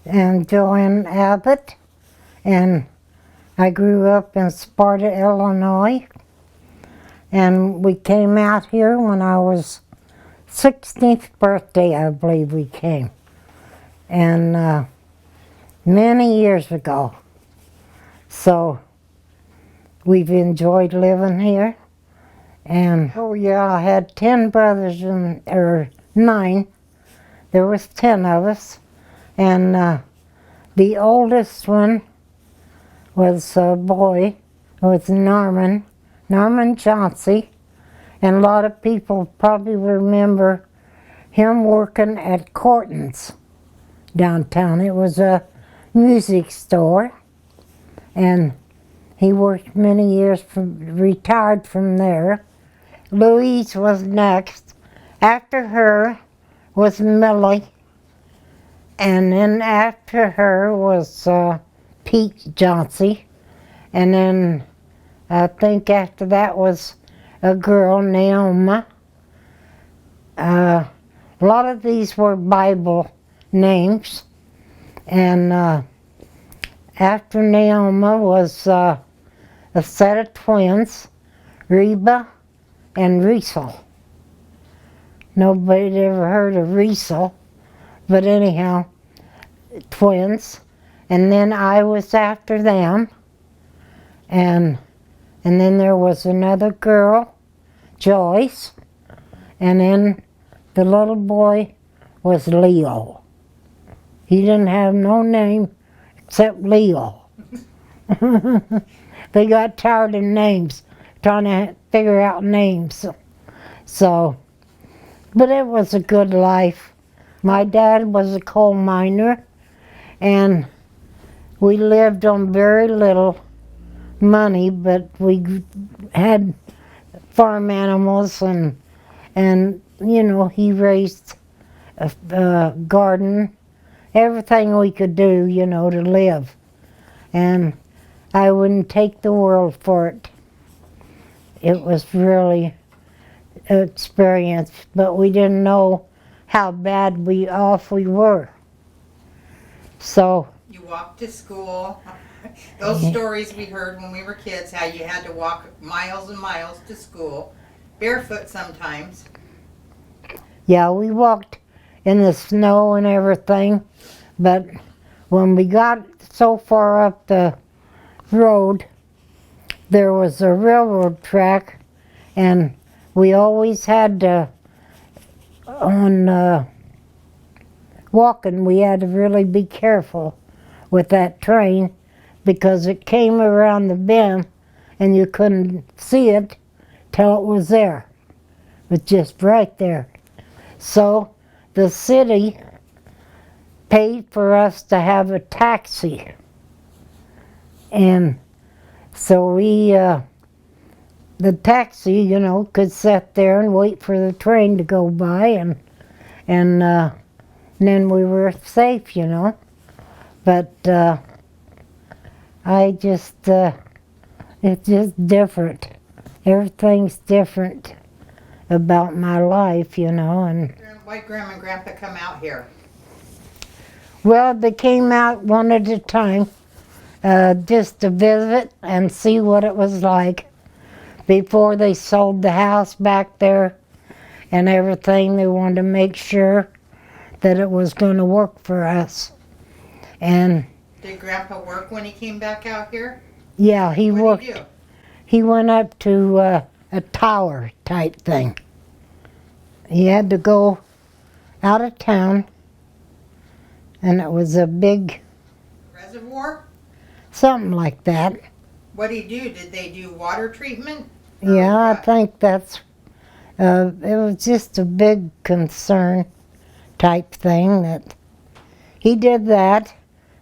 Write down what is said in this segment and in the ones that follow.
and Joanne Abbott, and I grew up in Sparta, Illinois, and we came out here when I was 16th birthday, I believe we came, and many years ago. So we've enjoyed living here, and oh yeah, I had 10 brothers, or 9. There was 10 of us, and the oldest one was a boy, was Norman Chauncey, and a lot of people probably remember him working at Corton's downtown. It was a music store, and he worked many years, retired from there. Louise was next. After her was Millie, and then after her was Pete Chauncey, and then I think after that was a girl, Naomi. A lot of these were Bible names, and after Naomi was a set of twins, Reba and Riesel. Nobody ever heard of Riesel, but anyhow, twins. And then I was after them, and then there was another girl, Joyce, and then the little boy was Leo. He didn't have no name except Leo. They got tired of names, trying to figure out names. So, but it was a good life. My dad was a coal miner, and we lived on very little money, but we had farm animals, and you know, he raised a garden, everything we could do, you know, to live. And I wouldn't take the world for it. It was really an experience, but we didn't know how bad off we were. So you walked to school. Those stories we heard when we were kids, how you had to walk miles and miles to school, barefoot sometimes. yeah, we walked in the snow and everything, but when we got so far up the road, there was a railroad track, and we always had to, on walking, we had to really be careful with that train, because it came around the bend and you couldn't see it till it was there. It was just right there. So the city paid for us to have a taxi, and so we, the taxi, you know, could sit there and wait for the train to go by, and then we were safe, you know. But I just, it's just different. Everything's different about my life, you know. And Why'd Grandma and Grandpa come out here? well, they came out one at a time, just to visit and see what it was like before they sold the house back there and everything. They wanted to make sure that it was going to work for us. And did Grandpa work when he came back out here? yeah, he What worked. did he do? He went up to a tower type thing. He had to go out of town, and it was a big Reservoir? something like that. What did he do? Did they do water treatment? Yeah, I what? think that's, it was just a big concern type thing that he did that,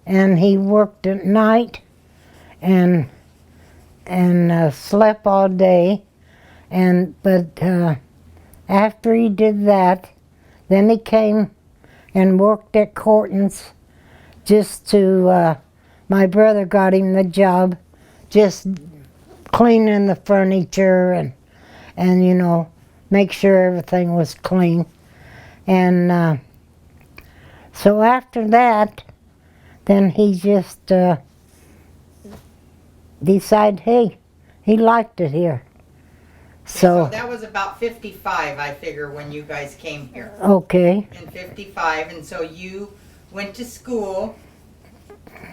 and he worked at night and slept all day, but after he did that, then he came and worked at Corton's just to, my brother got him the job, just cleaning the furniture and you know, make sure everything was clean. And so after that, then he just decided, hey, he liked it here. So So, that was about 55, I figure, when you guys came here. okay, In 55, and so you went to school.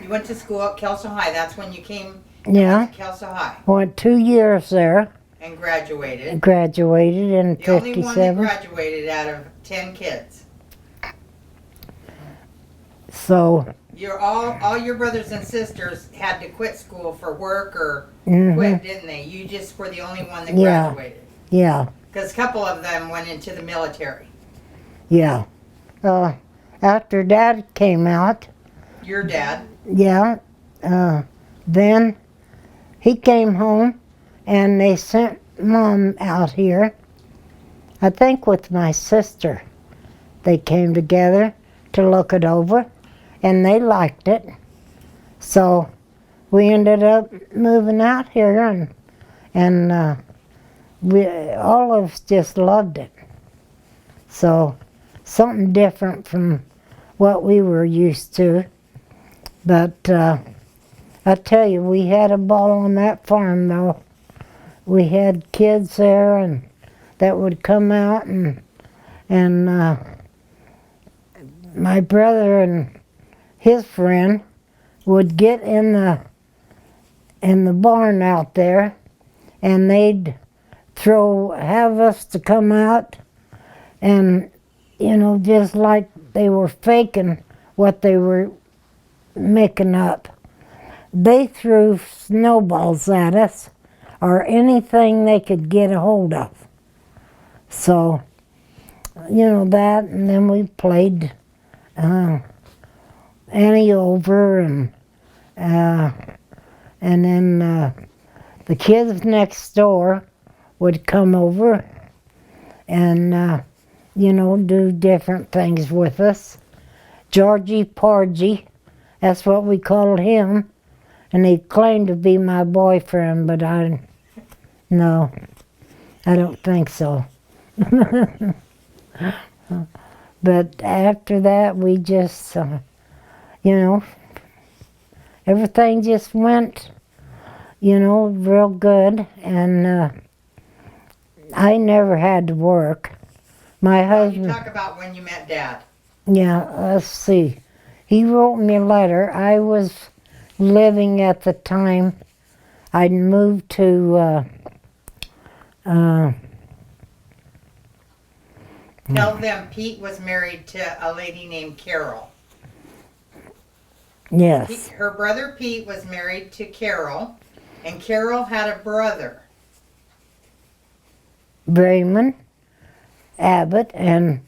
You went to school at Kelso High. That's when you came yeah, to Kelso High went 2 years there, and graduated. graduated in The only one that 57. graduated out of 10 kids. So, All your brothers and sisters had to quit school for work or mhm, quit, didn't they? You just were the only one that Yeah. graduated. yeah, Because a couple of them went into the military. yeah. After Dad came out, Your dad. yeah, then he came home and they sent Mom out here, I think with my sister. They came together to look it over and they liked it. So we ended up moving out here and we all of us just loved it. So something different from what we were used to. But I tell you, we had a ball on that farm though. We had kids there and that would come out and my brother and his friend would get in the barn out there and they'd have us to come out and just like they were faking what they were making up. They threw snowballs at us or anything they could get a hold of. So, that, and then we played Annie over and then the kids next door would come over and do different things with us. Georgie Porgy, that's what we called him, and he claimed to be my boyfriend, but no, I don't think so. But after that, we just, everything just went, real good, and I never had to work. My You husband, talk about when you met Dad. yeah, let's see. He wrote me a letter. I was living at the time. I'd moved to Tell them Pete was married to a lady named Carol. yes, Her brother Pete was married to Carol, and Carol had a brother. Raymond Abbott, and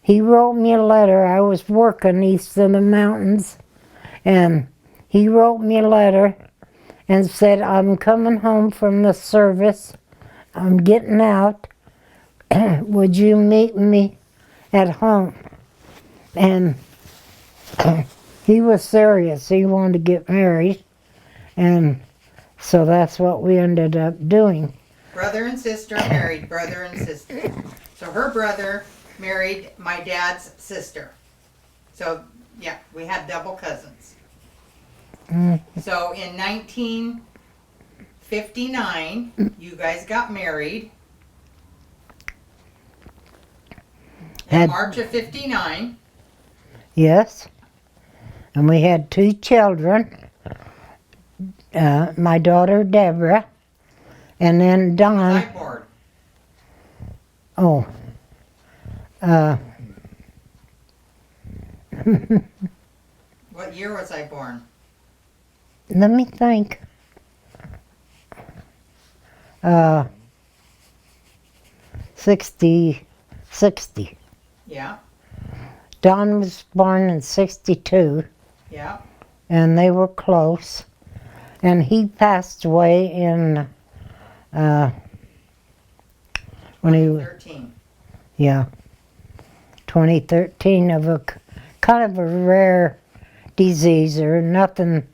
he wrote me a letter. I was working east of the mountains, and he wrote me a letter and said, I'm coming home from the service. I'm getting out. Would you meet me at home? And he was serious. He wanted to get married, and so that's what we ended up doing. Brother and sister married brother and sister. So her brother married my dad's sister. So, yeah, we had double cousins. So in 1959, you guys got married. In March of 59. Yes. And we had 2 children. My daughter Deborah, and then Don. I born. Oh. What year was I born? Let me think. 60. Yeah, Don was born in 62, yeah. and they were close. And he passed away in when he was 13. 2013 of a kind of a rare disease or nothing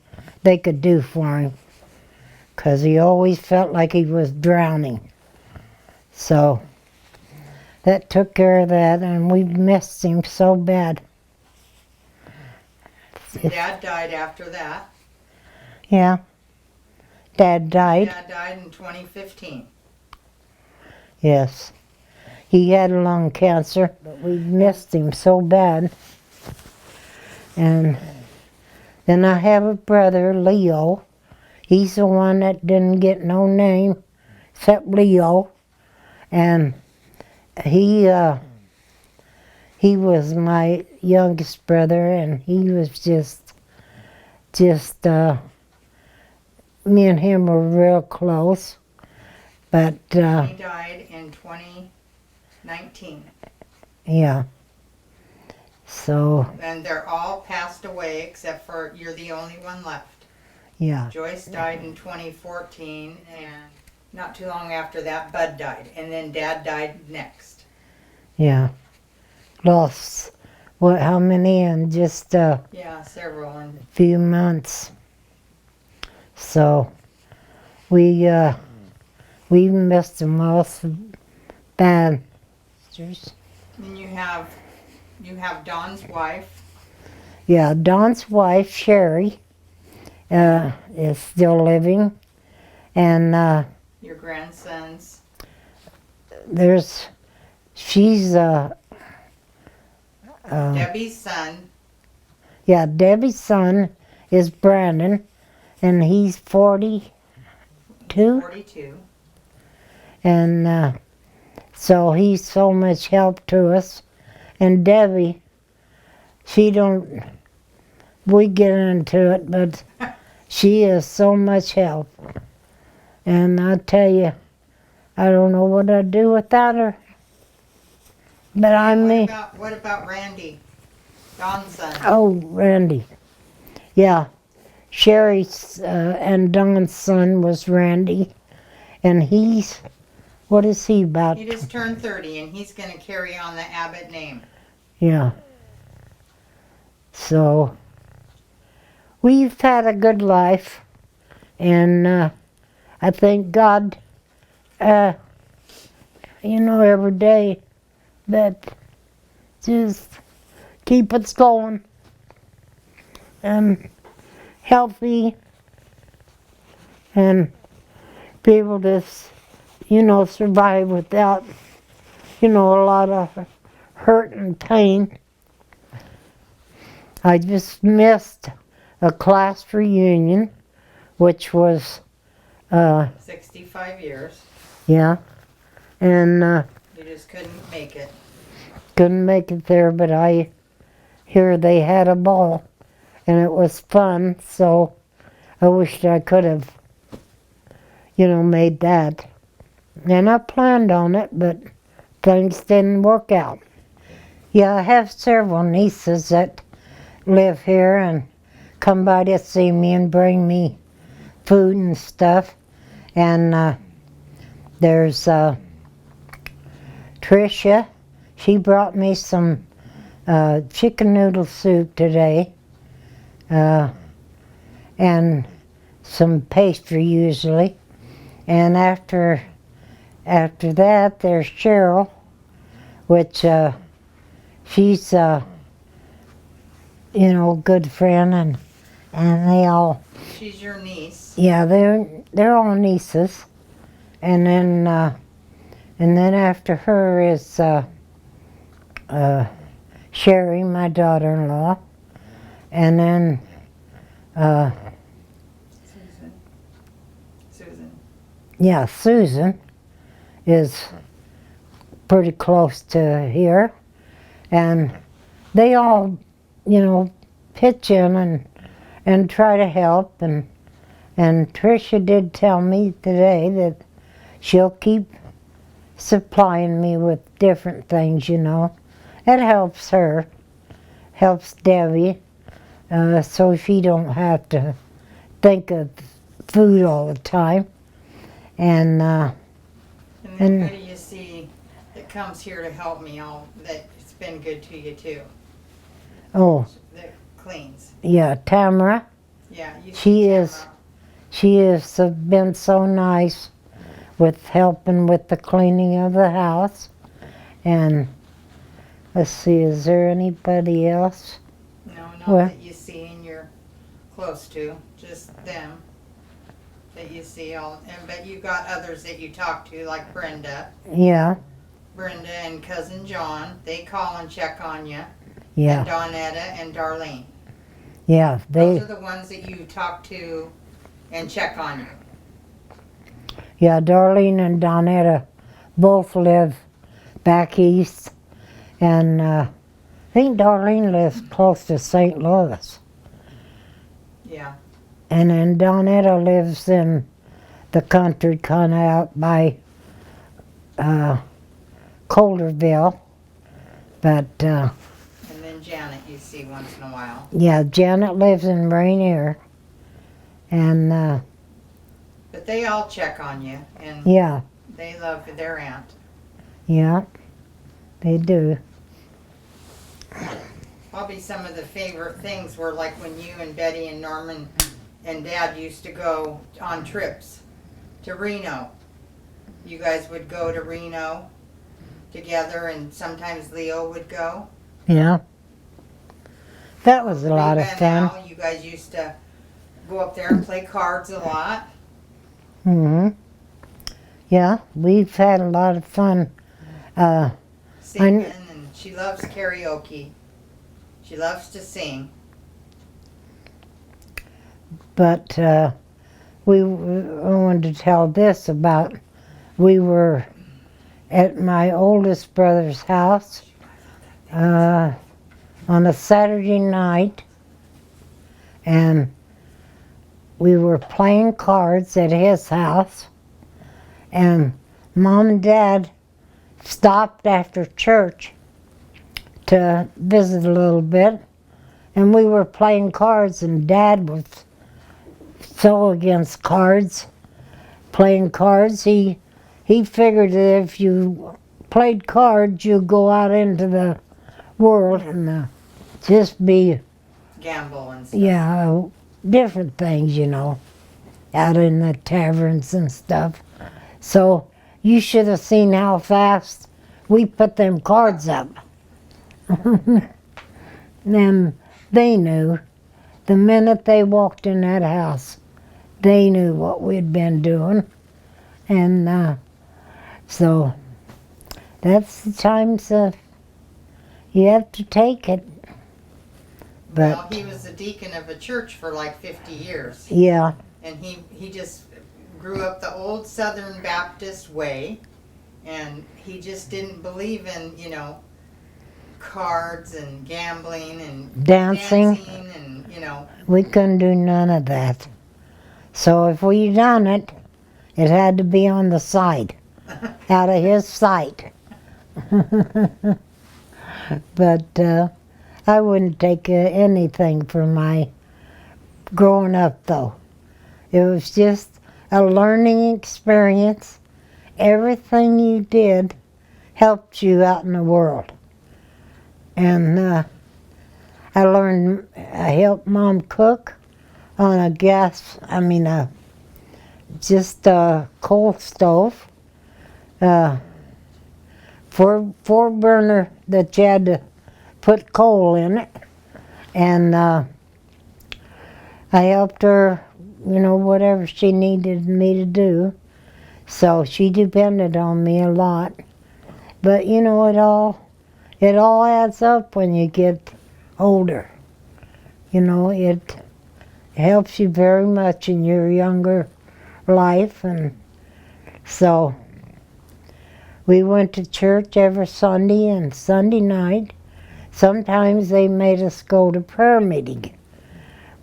they could do for him because he always felt like he was drowning. So that took care of that, and we missed him so bad. Dad died after that. Yeah. Dad died. Dad died in 2015. Yes. He had lung cancer, but we missed him so bad. And then I have a brother, Leo. He's the one that didn't get no name except Leo. And he was my youngest brother, and he was just me and him were real close. But He died in 2019. yeah. So And they're all passed away except for you're the only one left. yeah. Joyce died in 2014, and not too long after that, Bud died. And then Dad died next. Yeah. Lost what? How many in just a Yeah, several. And few months? So we missed them all so bad. then you have Don's wife. Yeah, Don's wife Sherry is still living, and Your grandsons. she's Debbie's son. yeah, Debbie's son is Brandon, and he's 42, 42. and so he's so much help to us. And Debbie, we get into it, but she is so much help. And I tell you, I don't know what I'd do without her. But I mean, What about Randy? Don's son. oh, Randy. Yeah, Sherry's and Don's son was Randy. And what is he about? He just turned 30, and he's going to carry on the Abbott name. Yeah. So, we've had a good life. And I thank God, every day that just keep us going and healthy and be able to, survive without, a lot of hurt and pain. I just missed a class reunion, which was 65 years. yeah, and You just couldn't make it. couldn't make it there, but I hear they had a ball, and it was fun, so I wished I could have, made that. And I planned on it, but things didn't work out. Yeah, I have several nieces that live here and come by to see me and bring me food and stuff. And there's Tricia. She brought me some chicken noodle soup today, and some pastry usually. And after that, there's Cheryl, which she's good friend, and they all. She's your niece. Yeah, they're all nieces, and then after her is Sherry, my daughter-in-law, and then Susan. yeah, Susan is pretty close to here, and they all, pitch in and try to help, and Tricia did tell me today that she'll keep supplying me with different things, It helps her, helps Debbie, so she don't have to think of food all the time. And And who do you see that comes here to help me that's been good to you too? oh, That cleans. yeah, Tamara. Yeah, you She see is. Tamara. She has been so nice with helping with the cleaning of the house. And let's see, is there anybody else? No, not Well- that you see in your close to, just them that you see all. But you got others that you talk to, like Brenda. Yeah. Brenda and cousin John, they call and check on you. Yeah. And Donetta and Darlene. Yeah. Those are the ones that you talk to and check on you. Yeah, Darlene and Donetta both live back east, and I think Darlene lives close to St. Louis. Yeah. And then Donetta lives in the country, kind of out by Colderville. But, And then Janet you see once in a while. yeah, Janet lives in Rainier. And, But they all check on you, and yeah, they love their aunt. yeah, they do. Probably some of the favorite things were like when you and Betty and Norman and Dad used to go on trips to Reno. You guys would go to Reno together, and sometimes Leo would go. Yeah. That was a lot of Reba and fun. Al, you guys used to go up there and play cards a lot. Hmm. Yeah, we've had a lot of fun. Singing, and she loves karaoke. She loves to sing. But I wanted to tell this about, we were at my oldest brother's house on a Saturday night, and we were playing cards at his house, and Mom and Dad stopped after church to visit a little bit, and we were playing cards, and Dad was so against cards, playing cards. He figured that if you played cards, you'd go out into the world and just be, Gamble and stuff. yeah, different things, you know, out in the taverns and stuff. So you should have seen how fast we put them cards up. Then they knew. The minute they walked in that house, they knew what we'd been doing. And so that's the times you have to take it. But Well, he was the deacon of a church for like 50 years. yeah, And he just grew up the old Southern Baptist way. And he just didn't believe in, cards and gambling and dancing, and, we couldn't do none of that. So if we done it, it had to be on the side, out of his sight. But I wouldn't take anything for my growing up, though. It was just a learning experience. Everything you did helped you out in the world. And I helped Mom cook on a just a coal stove. Four burner that you had to put coal in it. And I helped her, whatever she needed me to do. So she depended on me a lot. But it all adds up when you get older. It helps you very much in your younger life. And so we went to church every Sunday and Sunday night. Sometimes they made us go to prayer meeting,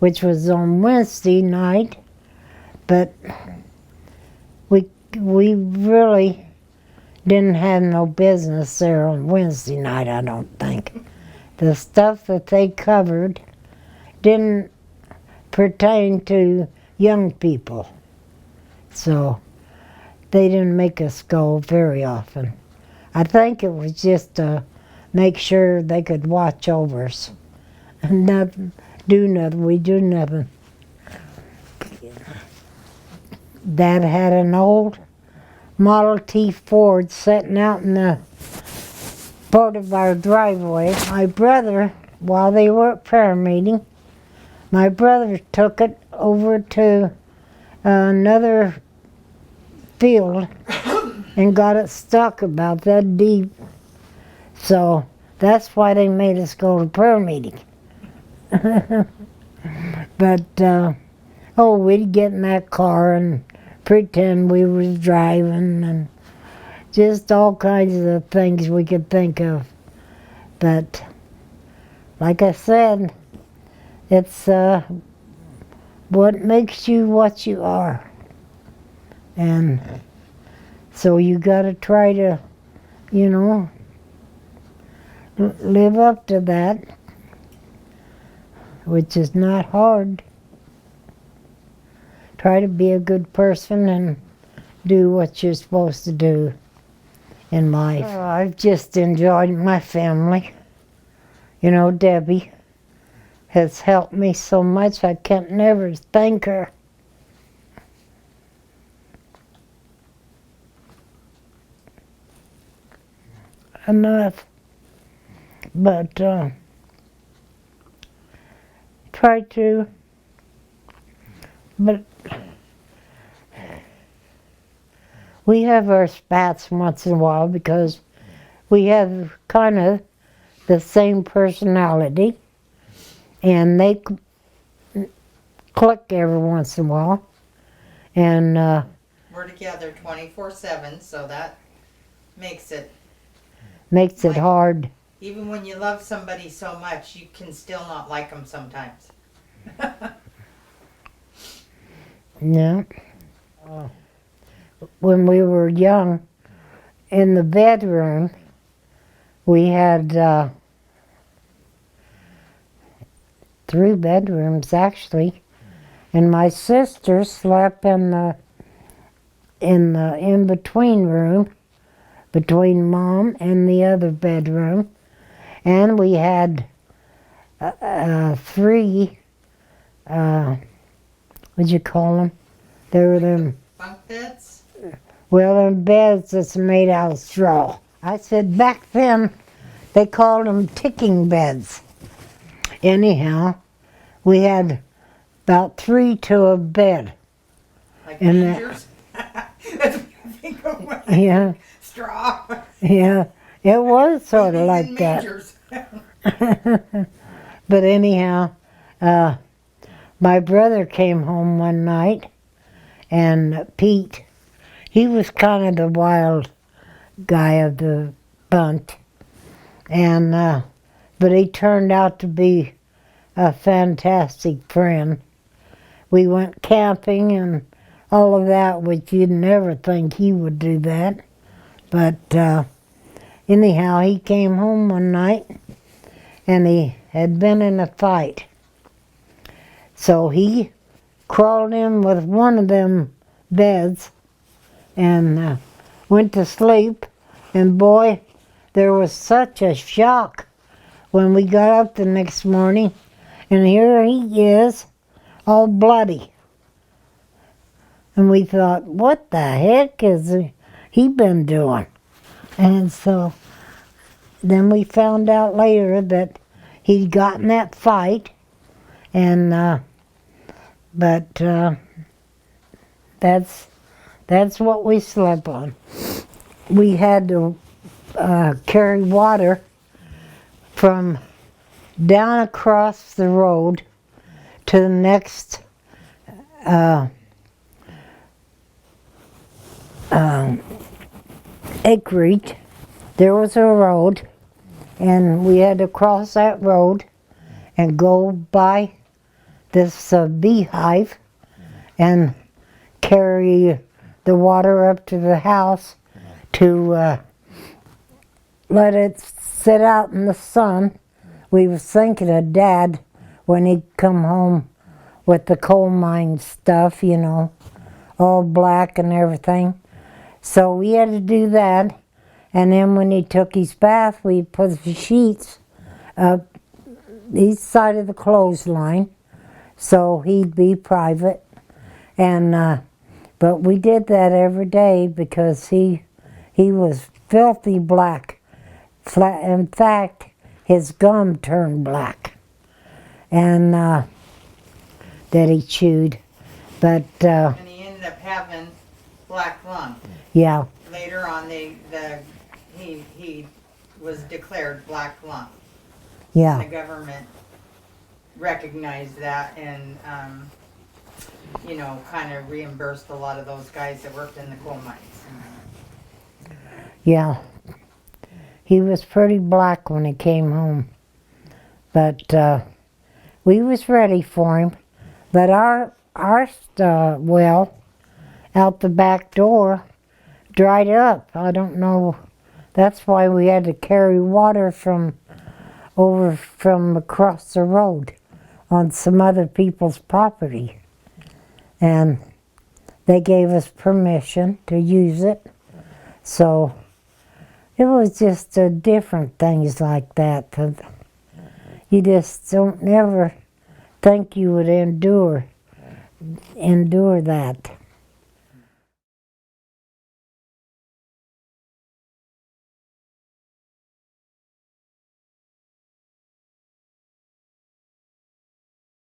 which was on Wednesday night. But we really didn't have no business there on Wednesday night, I don't think. The stuff that they covered didn't pertain to young people. So they didn't make us go very often. I think it was just to make sure they could watch over us and not do nothing. We do nothing. Dad had an old Model T Ford sitting out in the part of our driveway. My brother, while they were at prayer meeting, my brother took it over to another field and got it stuck about that deep. So that's why they made us go to prayer meeting. But, we'd get in that car and pretend we was driving and just all kinds of things we could think of. But, like I said, it's what makes you what you are. And so you gotta try to, live up to that, which is not hard. Try to be a good person and do what you're supposed to do in life. I've just enjoyed my family. Debbie has helped me so much, I can't never thank her. Enough. But try to, but we have our spats once in a while because we have kind of the same personality, and they click every once in a while. And we're together 24/7, so that makes it hard. Even when you love somebody so much, you can still not like them sometimes. Yeah. When we were young, in the bedroom, we had 3 bedrooms actually, and my sister slept in the in-between room between Mom and the other bedroom, and we had 3 what'd you call them? They were them bunk beds? Well, they're beds that's made out of straw. I said back then they called them ticking beds. Anyhow, we had about 3 to a bed. Like And mangers? That's what I think of when Yeah, straw. yeah, it was sort of Babies like in that. mangers. But anyhow, my brother came home one night, and Pete, he was kind of the wild guy of the bunch, and but he turned out to be a fantastic friend. We went camping and all of that, which you'd never think he would do that. But anyhow, he came home one night, and he had been in a fight. So he crawled in with one of them beds and went to sleep. And boy, there was such a shock when we got up the next morning, and here he is, all bloody. And we thought, what the heck has he been doing? And so then we found out later that he'd gotten that fight, and but that's what we slept on. We had to carry water from down across the road to the next acreage. There was a road, and we had to cross that road and go by this beehive and carry the water up to the house to let it sit out in the sun. We was thinking of Dad when he'd come home with the coal mine stuff, all black and everything. So we had to do that, and then when he took his bath, we put the sheets up each side of the clothesline so he'd be private. And but we did that every day because he was filthy black. In fact, his gum turned black. And that he chewed. But, And he ended up having black lung. yeah, Later on, he was declared black lung. yeah, The government recognized that and, you know, kind of reimbursed a lot of those guys that worked in the coal mines. yeah. He was pretty black when he came home. But we was ready for him. But our well out the back door dried up. I don't know. That's why we had to carry water from across the road on some other people's property. And they gave us permission to use it. So it was just different things like that. You just don't never think you would endure that.